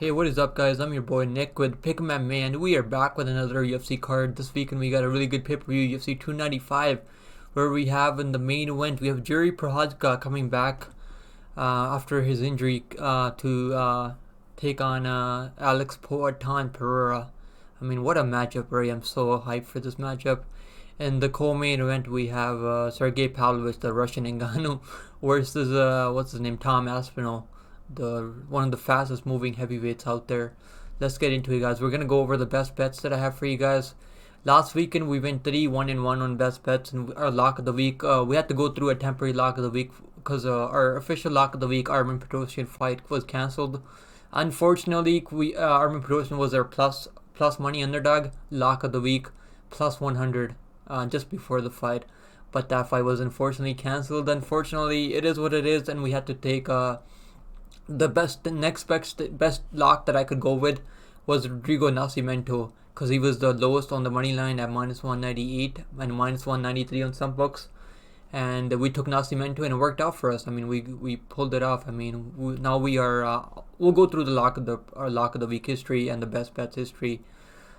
Hey, what is up, guys? I'm your boy Nick with Pick'em MMA, and we are back with another UFC card. This weekend we got a really good pay-per-view, UFC 295, where we have in the main event, we have Procházka coming back after his injury to take on Alex Pereira. I mean, what a matchup, right? I'm so hyped for this matchup. In the co-main event, we have Sergey Pavlovich, the Russian Ngannou, versus what's his name, Tom Aspinall, the one of the fastest moving heavyweights out there. Let's get into it, guys. We're gonna go over the best bets that I have for you guys. Last weekend we went 3-1-1 on best bets, and our lock of the week. We had to go through a temporary lock of the week because our official lock of the week, Armin Petrosyan fight, was cancelled. Unfortunately, Armin Petrosyan was our plus money underdog lock of the week, plus 100 just before the fight, but that fight was unfortunately cancelled. Unfortunately, it is what it is, and we had to take the next best lock that I could go with was Rodrigo Nascimento, because he was the lowest on the money line at minus 198 and minus 193 on some books, and we took Nascimento and it worked out for us. I mean, we pulled it off. I mean, now we are we'll go through our lock of the week history and the best bets history.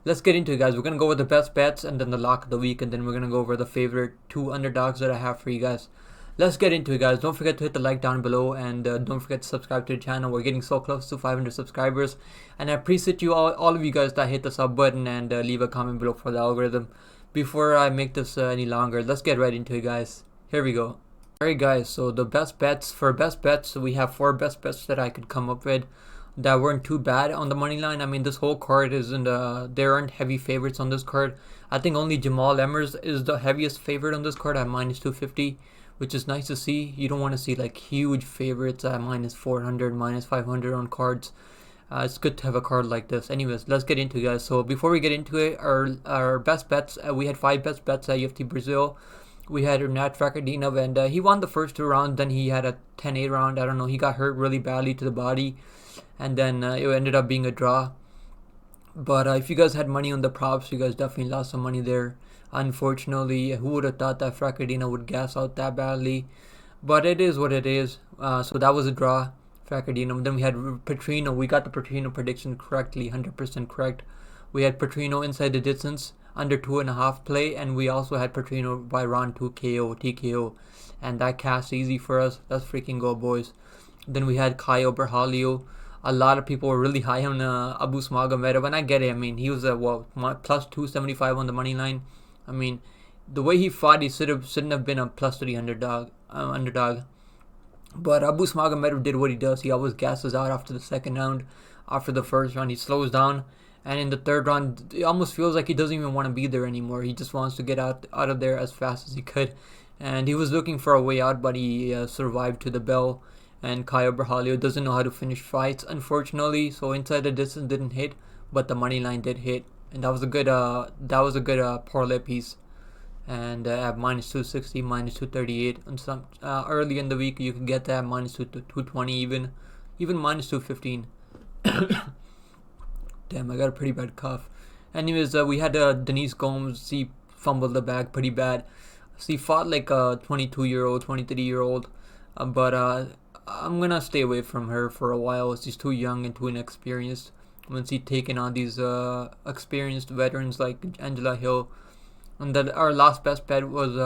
Let's get into it, guys. We're gonna go with the best bets and then the lock of the week, and then we're gonna go over the favorite two underdogs that I have for you guys. Let's get into it, guys. Don't forget to hit the like down below, and don't forget to subscribe to the channel. We're getting so close to 500 subscribers, and I appreciate all of you guys that hit the sub button and leave a comment below for the algorithm. Before I make this any longer, let's get right into it, guys. Here we go. Alright, guys, so the best bets, we have 4 best bets that I could come up with that weren't too bad on the money line. I mean, this whole card isn't there aren't heavy favorites on this card. I think only Jamal Emmers is the heaviest favorite on this card at minus 250, which is nice to see. You don't want to see like huge favorites at minus 400, minus 500 on cards. It's good to have a card like this. Anyways, let's get into it, guys. So before we get into it, our best bets, we had 5 best bets at UFC Brazil. We had Nat Fakardinov, and he won the first 2 rounds. Then he had a 10-8 round. I don't know. He got hurt really badly to the body, and then it ended up being a draw. But if you guys had money on the props, you guys definitely lost some money there. Unfortunately, who would have thought that Fakardinov would gas out that badly? But it is what it is. So that was a draw, Fakardinov. Then we had Petrino. We got the Petrino prediction correctly, 100% correct. We had Petrino inside the distance, under 2.5 play, and we also had Petrino by round 2 KO, TKO. And that cast easy for us. Let's freaking go, boys. Then we had Caio Berhalio. A lot of people were really high on Abu Smagomedov, and I get it. I mean, he was at plus 275 on the money line. I mean, the way he fought, he shouldn't have been a plus 300 underdog. But Abu Smagomedov did what he does. He always gasses out after the second round. After the first round, he slows down, and in the third round, it almost feels like he doesn't even want to be there anymore. He just wants to get out of there as fast as he could. And he was looking for a way out, but he survived to the bell. And Caio Berhalio doesn't know how to finish fights, unfortunately. So inside the distance didn't hit, but the money line did hit, and that was a good parlay piece. And at minus 260, minus 238, and some early in the week you could get that minus 220, even minus 215. Damn, I got a pretty bad cough. Anyways, we had Denise Gomes. She fumbled the bag pretty bad. She fought like a 22-year-old, 23-year-old, but I'm gonna stay away from her for a while. She's too young and too inexperienced. When she's taking on these experienced veterans like Angela Hill. And then our last best bet was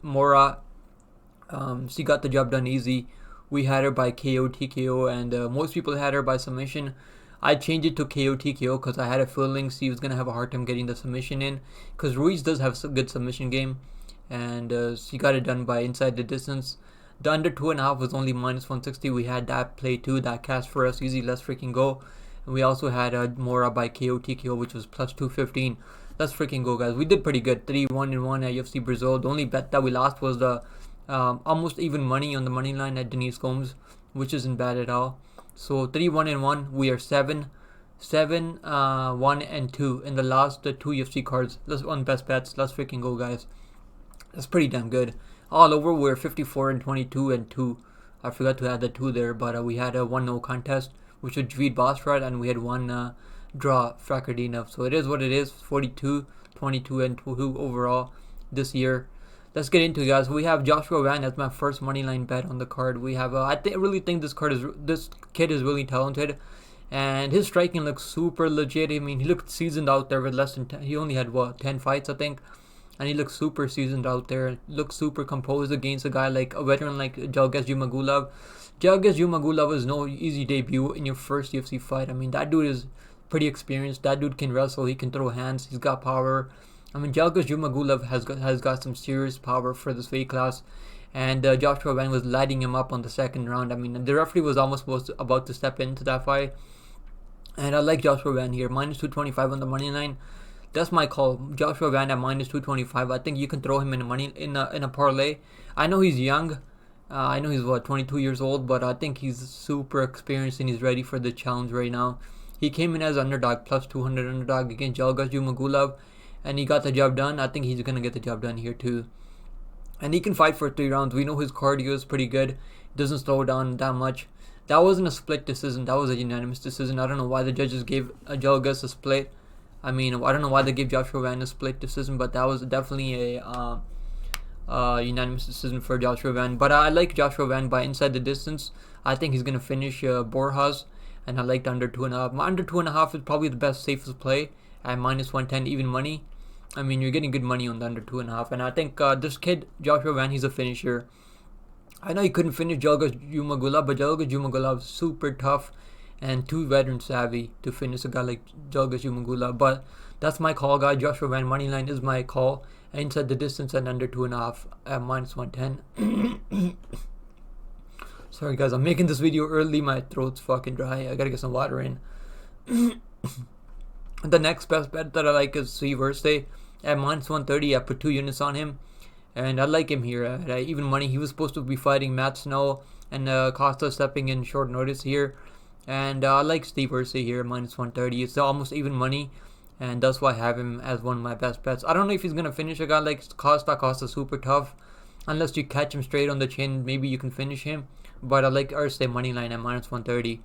Mora. She got the job done easy. We had her by KO, TKO, and most people had her by submission. I changed it to KO, TKO because I had a feeling she was gonna have a hard time getting the submission in. Because Ruiz does have a good submission game, and she got it done by inside the distance. The under 2.5 was only minus 160. We had that play too. That cast for us easy. Let's freaking go. And we also had Mora by KO, TKO, which was plus 215. Let's freaking go, guys. We did pretty good. 3-1-1 at UFC Brazil. The only bet that we lost was the almost even money on the money line at Denise Gomes, which isn't bad at all. So 3-1-1. We are 7-1-2 in the last 2 UFC cards. Let's on best bets. Let's freaking go, guys. That's pretty damn good. All over, we're 54-22-2. I forgot to add the 2 there, but we had a 1-0 contest, which was Javid Basrat, and we had 1 draw, Fakardinov. So it is what it is. 42-22-2 overall this year. Let's get into it, guys. We have Joshua Van as my first money line bet on the card. We have I really think this kid is really talented, and his striking looks super legit. I mean, he looked seasoned out there with less than 10, he only had what, 10 fights I think, and he looks super seasoned out there. Looks super composed against a guy like a veteran like Jalgas Jumagulov. Jalgas Jumagulov is no easy debut in your first UFC fight. I mean, that dude is pretty experienced. That dude can wrestle. He can throw hands. He's got power. I mean, Jalgas Jumagulov has got some serious power for this weight class. And Joshua Van was lighting him up on the second round. I mean, the referee was almost about to step into that fight. And I like Joshua Van here. Minus 225 on the money line. That's my call. Joshua Van at minus 225. I think you can throw him in a parlay. I know he's young. I know he's 22 years old, but I think he's super experienced and he's ready for the challenge right now. He came in as underdog, plus 200 underdog against Jalgas Jumagulov, and he got the job done. I think he's gonna get the job done here too. And he can fight for 3 rounds. We know his cardio is pretty good. Doesn't slow down that much. That wasn't a split decision. That was a unanimous decision. I don't know why the judges gave Jalgas a split. I mean, I don't know why they gave Joshua Van a split decision, but that was definitely a unanimous decision for Joshua Van. But I like Joshua Van by inside the distance. I think he's gonna finish Borjas, and I liked under 2.5. My under 2.5 is probably the best, safest play at minus 110 even money. I mean, you're getting good money on the under 2.5, and I think this kid Joshua Van, he's a finisher. I know he couldn't finish Jalgas Jumagulov, but Jalgas Jumagulov is super tough and too veteran savvy to finish a guy like Jalgas Jumagulov. But that's my call, guy. Joshua Van moneyline is my call. Inside the distance and under 2.5 at minus 110. Sorry guys, I'm making this video early. My throat's fucking dry. I gotta get some water in. The next best bet that I like is Verse at minus 130. I put 2 units on him, and I like him here at even money. He was supposed to be fighting Matt Snow, and Costa stepping in short notice here. And I like Steve Verse here at minus 130. It's almost even money, and that's why I have him as one of my best bets. I don't know if he's gonna finish a guy like Costa. Costa's super tough. Unless you catch him straight on the chin, maybe you can finish him. But I like Erste moneyline at minus 130.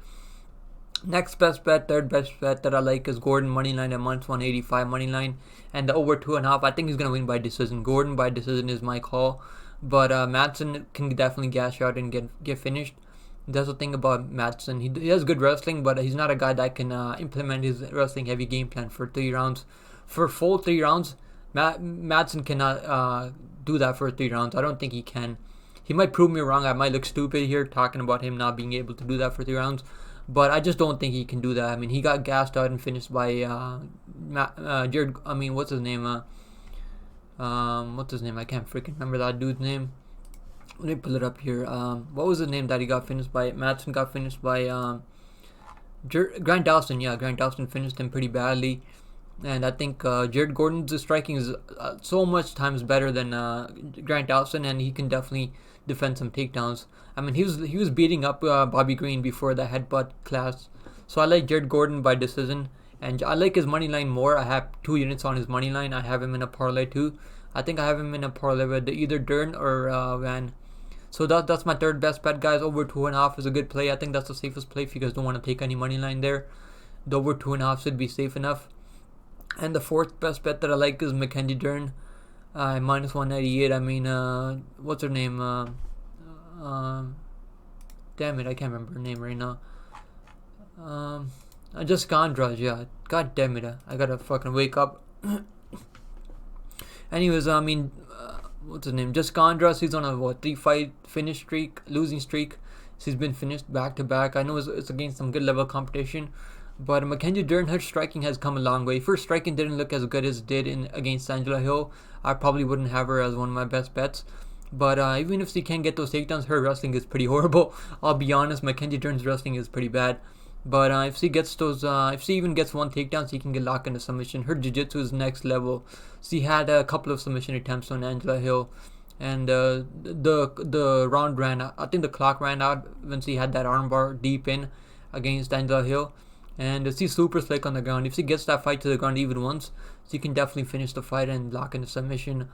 Next best bet, third best bet that I like is Gordon moneyline at minus 185 moneyline, and the over 2.5. I think he's gonna win by decision. Gordon by decision is my call, but Madsen can definitely gas out and get finished. That's the thing about Madsen. He has good wrestling, but he's not a guy that can implement his wrestling heavy game plan for 3 rounds. For full 3 rounds, Madsen cannot do that for 3 rounds. I don't think he can. He might prove me wrong. I might look stupid here talking about him not being able to do that for 3 rounds. But I just don't think he can do that. I mean, he got gassed out and finished by Jared. I mean, what's his name? What's his name? I can't freaking remember that dude's name. Let me pull it up here. What was the name that he got finished by? Madsen got finished by Grant Dawson. Yeah, Grant Dawson finished him pretty badly. And I think Jared Gordon's striking is so much times better than Grant Dawson, and he can definitely defend some takedowns. I mean, he was beating up Bobby Green before the headbutt class. So I like Jared Gordon by decision, and I like his money line more. I have 2 units on his money line. I have him in a parlay too. I think I have him in a parlay with either Dern or Van. So that's my third best bet, guys. Over 2.5 is a good play. I think that's the safest play if you guys don't want to take any money line there. The over 2.5 should be safe enough. And the fourth best bet that I like is Mackenzie Dern, minus 198. I mean, what's her name? Damn it, I can't remember her name right now. Jessica Andrade, yeah. God damn it, I gotta fucking wake up. Anyways, I mean, what's his name? Jessica Andrade, she's on a 3-fight finish streak, losing streak. She's been finished back to back. I know it's against some good level competition. But Mackenzie Dern, her striking has come a long way. First striking didn't look as good as it did against Angela Hill. I probably wouldn't have her as one of my best bets. But even if she can't get those takedowns, her wrestling is pretty horrible. I'll be honest, Mackenzie Dern's wrestling is pretty bad. But if she gets those, if she even gets one takedown, she can get locked into submission. Her jiu-jitsu is next level. She had a couple of submission attempts on Angela Hill, and the round ran out. I think the clock ran out when she had that armbar deep in against Angela Hill. And she's super slick on the ground. If she gets that fight to the ground even once, she can definitely finish the fight and lock into submission.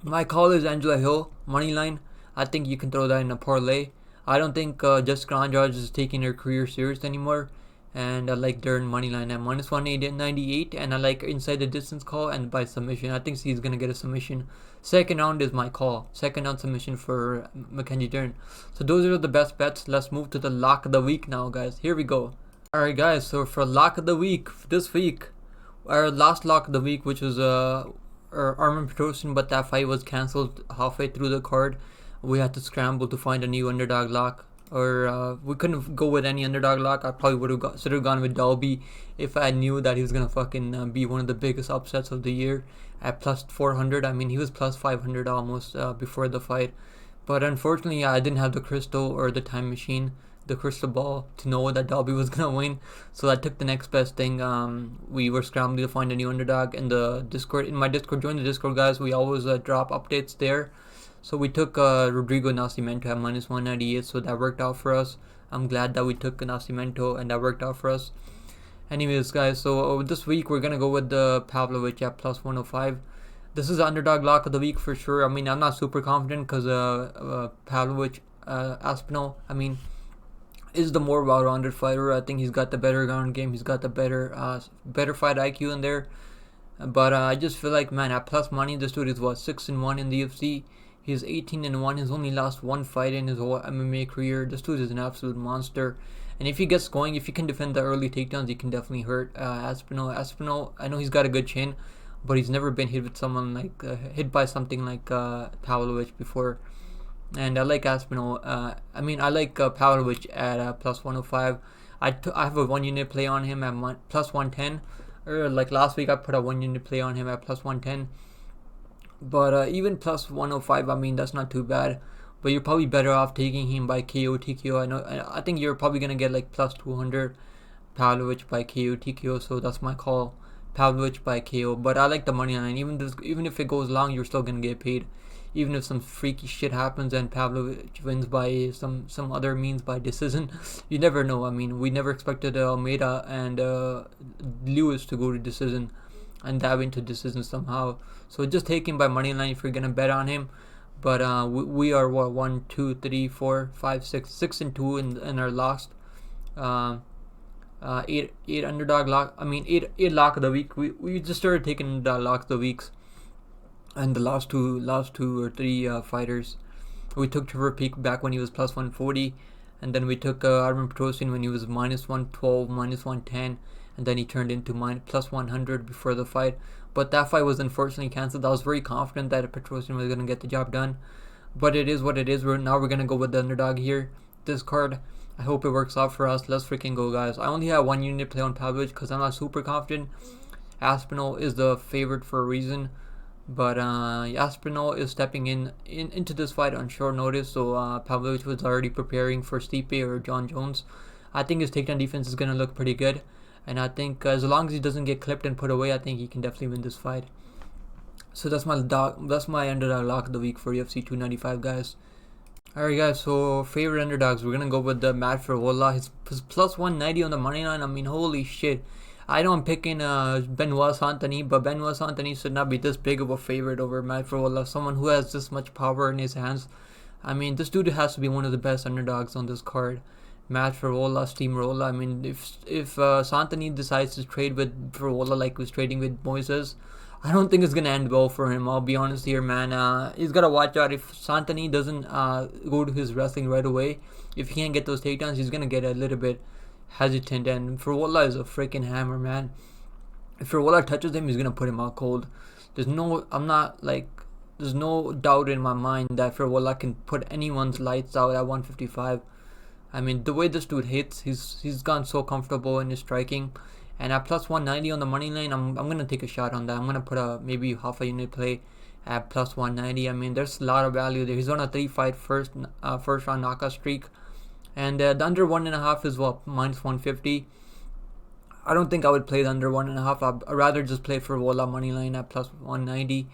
My call is Angela Hill moneyline. I think you can throw that in a parlay. I don't think Jessica Andrade is taking her career serious anymore. And I like Dern moneyline at minus 198. And I like inside the distance call and by submission. I think she's going to get a submission. Second round is my call. Second round submission for Mackenzie Dern. So those are the best bets. Let's move to the lock of the week now, guys. Here we go. Alright guys, so for lock of the week, this week, our last lock of the week, which was Armin Petrosian, but that fight was cancelled halfway through the card. We had to scramble to find a new underdog lock, or we couldn't go with any underdog lock. I probably would have gone with Dalby if I knew that he was gonna fucking be one of the biggest upsets of the year at plus 400. I mean, he was plus 500 almost before the fight, but unfortunately, I didn't have the crystal or the time machine, the crystal ball, to know that Dalby was gonna win. So I took the next best thing. We were scrambling to find a new underdog in the Discord. In my Discord, join the Discord, guys. We always drop updates there. So we took Rodrigo Nascimento at minus 198. So that worked out for us. I'm glad that we took Nascimento and that worked out for us. Anyways, guys. So this week we're gonna go with the Pavlovich at plus 105. This is the underdog lock of the week for sure. I mean, I'm not super confident because Pavlovich, Aspinall, I mean, is the more well-rounded fighter. I think he's got the better ground game. He's got the better fight IQ in there. But I just feel like, man, at plus money, this dude is what, 6-1 in the UFC. He's 18-1. He's only lost one fight in his whole MMA career. This dude is an absolute monster. And if he gets going, if he can defend the early takedowns, he can definitely hurt Aspinall. Aspinall, I know he's got a good chin, but he's never been hit with someone like hit by something like Pavlovich before. And I like Aspinall. I like Pavlovich at plus 105. I have a 1 unit play on him at plus 110. Or like last week, I put a 1 unit play on him at plus 110. But even plus 105, I mean, that's not too bad. But you're probably better off taking him by KO TKO. I think you're probably gonna get like plus 200 Pavlovich by KO TKO. So that's my call, Pavlovich by KO. But I like the money line. Even if it goes long, you're still gonna get paid. Even if some freaky shit happens and Pavlovich wins by some other means by decision, you never know. I mean, we never expected Almeida and Lewis to go to decision, and that went to decision somehow. So just take him by money line if you're gonna bet on him. But we are what, 1, 2, 3, 4, 5, 6-2 in our last eight underdog lock. I mean eight lock of the week. We just started taking the lock of the weeks. And the last two or three fighters, we took Trevor Peek back when he was plus 140, and then we took Armin Petrosian when he was minus 112, minus 110, and then he turned into plus 100 before the fight. But that fight was unfortunately cancelled. I was very confident that Petrosian was gonna get the job done, but it is what it is. We're gonna go with the underdog here. This card, I hope it works out for us. Let's freaking go, guys. I only have 1 unit play on Pavlovich because I'm not super confident. Aspinall is the favorite for a reason. But Aspinall is stepping into this fight on short notice, so Pavlovich was already preparing for Stipe or John Jones. I think his takedown defense is going to look pretty good, and I think as long as he doesn't get clipped and put away, I think he can definitely win this fight. So that's my underdog lock of the week for UFC 295, guys. Alright guys, so favorite underdogs, we're going to go with the Matt Frevola. His plus 190 on the money line. I mean, holy shit. I know I'm picking Benoit Saint-Denis, but Benoit Saint-Denis should not be this big of a favorite over Matt Frevola, someone who has this much power in his hands. I mean, this dude has to be one of the best underdogs on this card. Matt Frevola, Steamroller. I mean, if Saint-Denis decides to trade with Frevola like he was trading with Moises, I don't think it's going to end well for him. I'll be honest here, man. He's got to watch out. If Saint-Denis doesn't go to his wrestling right away, if he can't get those takedowns, he's going to get a little bit hesitant, and Frevola is a freaking hammer, man. If Frevola touches him, he's gonna put him out cold. There's no doubt in my mind that Frevola can put anyone's lights out at 155. I mean, the way this dude hits, he's gone so comfortable in his striking, and at plus 190 on the money line, I'm gonna take a shot on that. I'm gonna put maybe half a unit play at plus 190. I mean, there's a lot of value there. He's on a 3-fight first round knockout streak. And the under 1.5 is what, minus 150. I don't think I would play the under 1.5. I'd rather just play for Frevola money line at plus 190.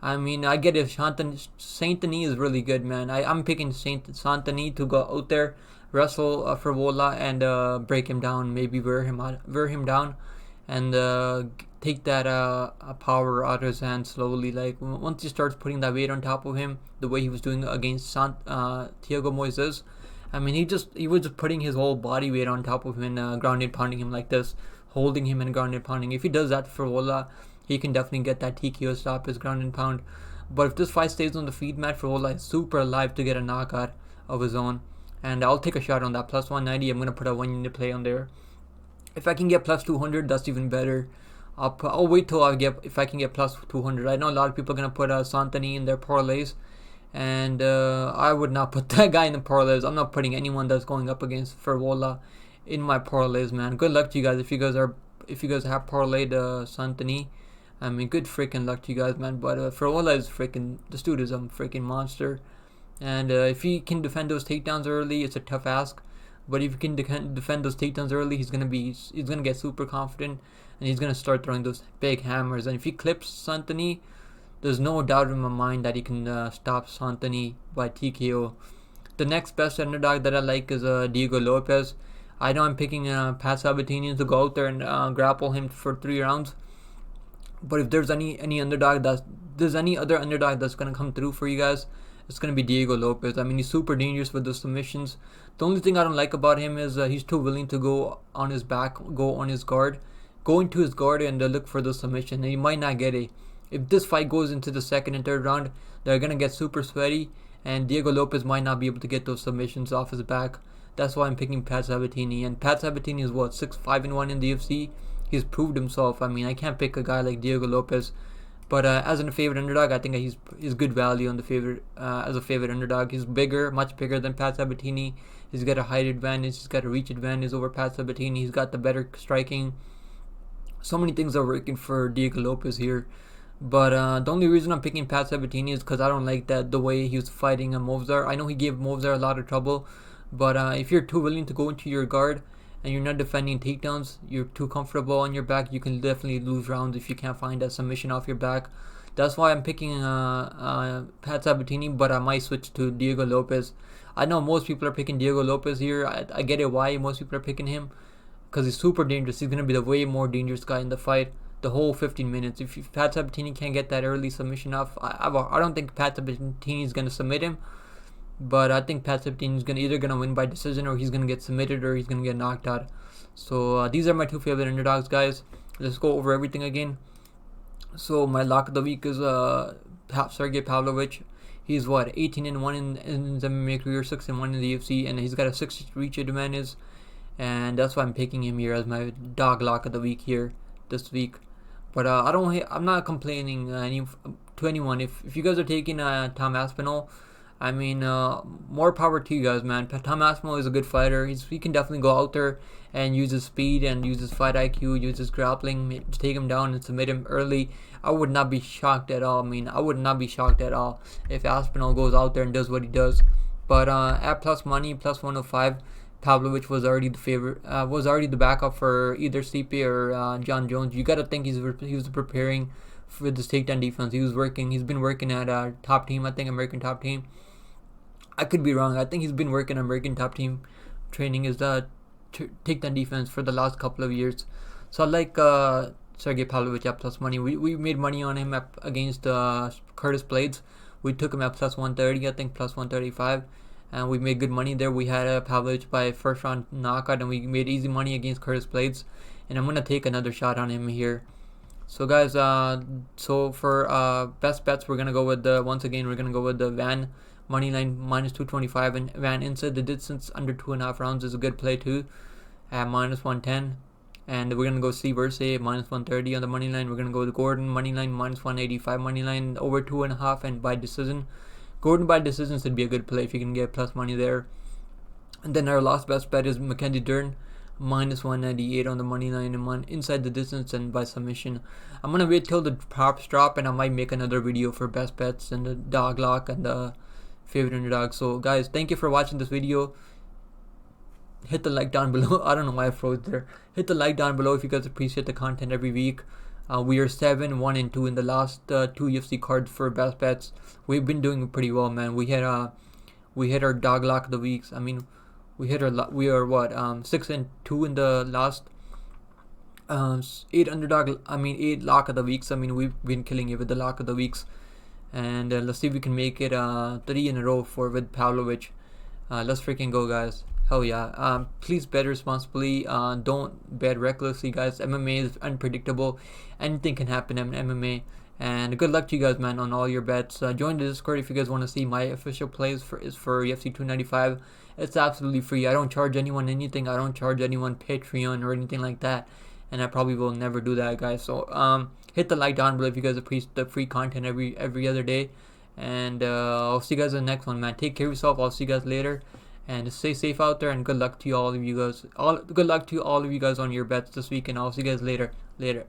I mean, I get it. Saint-Denis is really good, man. I'm picking Saint-Denis to go out there, wrestle Frevola, and break him down. Maybe wear him down, and take that power out of his hand slowly. Like once he starts putting that weight on top of him, the way he was doing against Thiago Moises. I mean, he was just putting his whole body weight on top of him and grounded pounding him like this, holding him and grounded pounding. If he does that for Frevola, he can definitely get that TKO stop, his ground and pound. But if this fight stays on the feet, Matt Frevola is super alive to get a knockout of his own. And I'll take a shot on that. Plus 190, I'm going to put a 1 unit play on there. If I can get plus 200, that's even better. I'll wait till if I can get plus 200. I know a lot of people are gonna put Santani in their parlays, and I would not put that guy in the parlays. I'm not putting anyone that's going up against Ferwola in my parlays, man. Good luck to you guys if you guys have parlayed Santani. I mean, good freaking luck to you guys, man. But Ferwola is freaking, this dude is a freaking monster, and if he can defend those takedowns early, it's a tough ask. But if he can defend those takedowns early, he's gonna get super confident, and he's gonna start throwing those big hammers. And if he clips Santani, there's no doubt in my mind that he can stop Santani by TKO. The next best underdog that I like is Diego Lopez. I know I'm picking Pat Sabatini to go out there and grapple him for 3 rounds. But if there's any other underdog that's gonna come through for you guys, it's gonna be Diego Lopez. I mean, he's super dangerous with the submissions. The only thing I don't like about him is he's too willing to go on his back, go into his guard and look for the submission, and he might not get it. If this fight goes into the second and third round, they're gonna get super sweaty, and Diego Lopez might not be able to get those submissions off his back. That's why I'm picking Pat Sabatini. And Pat Sabatini is what, 6-5-1 in the UFC. He's proved himself. I mean, I can't pick a guy like Diego Lopez. But as a favorite underdog, I think he's good value on the as a favorite underdog. He's bigger, much bigger than Pat Sabatini. He's got a height advantage. He's got a reach advantage over Pat Sabatini. He's got the better striking. So many things are working for Diego Lopez here. But the only reason I'm picking Pat Sabatini is because I don't like the way he was fighting Movsar. I know he gave Movsar a lot of trouble. But if you're too willing to go into your guard and you're not defending takedowns, you're too comfortable on your back, you can definitely lose rounds if you can't find that submission off your back. That's why I'm picking Pat Sabatini, but I might switch to Diego Lopez. I know most people are picking Diego Lopez here. I get it why most people are picking him, because he's super dangerous. He's going to be the way more dangerous guy in the fight the whole 15 minutes. If Pat Sabatini can't get that early submission off, I don't think Pat Sabatini is going to submit him. But I think Pat Sabatini is either gonna win by decision, or he's gonna get submitted, or he's gonna get knocked out. So these are my 2 favorite underdogs, guys. Let's go over everything again. So my lock of the week is Sergey Pavlovich. He's 18-1 in his MMA career, 6-1 in the UFC, and he's got a 6 reach advantage. And that's why I'm picking him here as my dog lock of the week here this week. But I'm not complaining to anyone. If you guys are taking Tom Aspinall, I mean, more power to you guys, man. Tom Aspinall is a good fighter. He can definitely go out there and use his speed and use his fight IQ, use his grappling to take him down and submit him early. I would not be shocked at all. I mean, I would not be shocked at all if Aspinall goes out there and does what he does. But at plus money, plus 105, Pavlovich was already the favorite. Was already the backup for either Stipe or John Jones. You got to think he was preparing for this takedown defense. He's been working at Top Team, I think, American Top Team. I could be wrong. I think he's been working American Top Team training his takedown defense for the last couple of years. So I like Sergey Pavlovich at plus money. We made money on him against Curtis Blades. We took him at plus 130, I think plus 135, and we made good money there. We had Pavlovich by first round knockout, and we made easy money against Curtis Blades. And I'm gonna take another shot on him here. So guys, so for best bets, we're gonna go with once again we're gonna go with the Van moneyline minus 225, and Van inside the distance under 2.5 rounds is a good play too at minus 110. And we're gonna go Steve Ursay minus 130 on the money line. We're gonna go with Gordon money line minus 185 money line over 2.5 and by decision. Gordon by decision should be a good play if you can get plus money there. And then our last best bet is Mackenzie Dern minus 198 on the money line and inside the distance and by submission. I'm gonna wait till the props drop, and I might make another video for best bets and the dog lock and the favorite underdog. So guys, thank you for watching this video. Hit the like down below. I don't know why I froze there. Hit the like down below if you guys appreciate the content every week. We are 7-1-2 in the last 2 UFC cards for best bets. We've been doing pretty well, man. We hit our dog lock of the weeks. I mean, we are 6-2 in the last 8 underdog. I mean 8 lock of the weeks. I mean, we've been killing it with the lock of the weeks. And let's see if we can make it 3 in a row with Pavlovich. Let's freaking go, guys. Hell yeah. Please bet responsibly. Don't bet recklessly, guys. MMA is unpredictable. Anything can happen in MMA. And good luck to you guys, man, on all your bets. Join the Discord if you guys want to see my official plays for UFC 295. It's absolutely free. I don't charge anyone anything. I don't charge anyone Patreon or anything like that. And I probably will never do that, guys. So hit the like down below if you guys appreciate the free content every other day. And I'll see you guys in the next one, man. Take care of yourself. I'll see you guys later. And stay safe out there. And good luck to you all of you guys. Good luck to all of you guys on your bets this week. And I'll see you guys later. Later.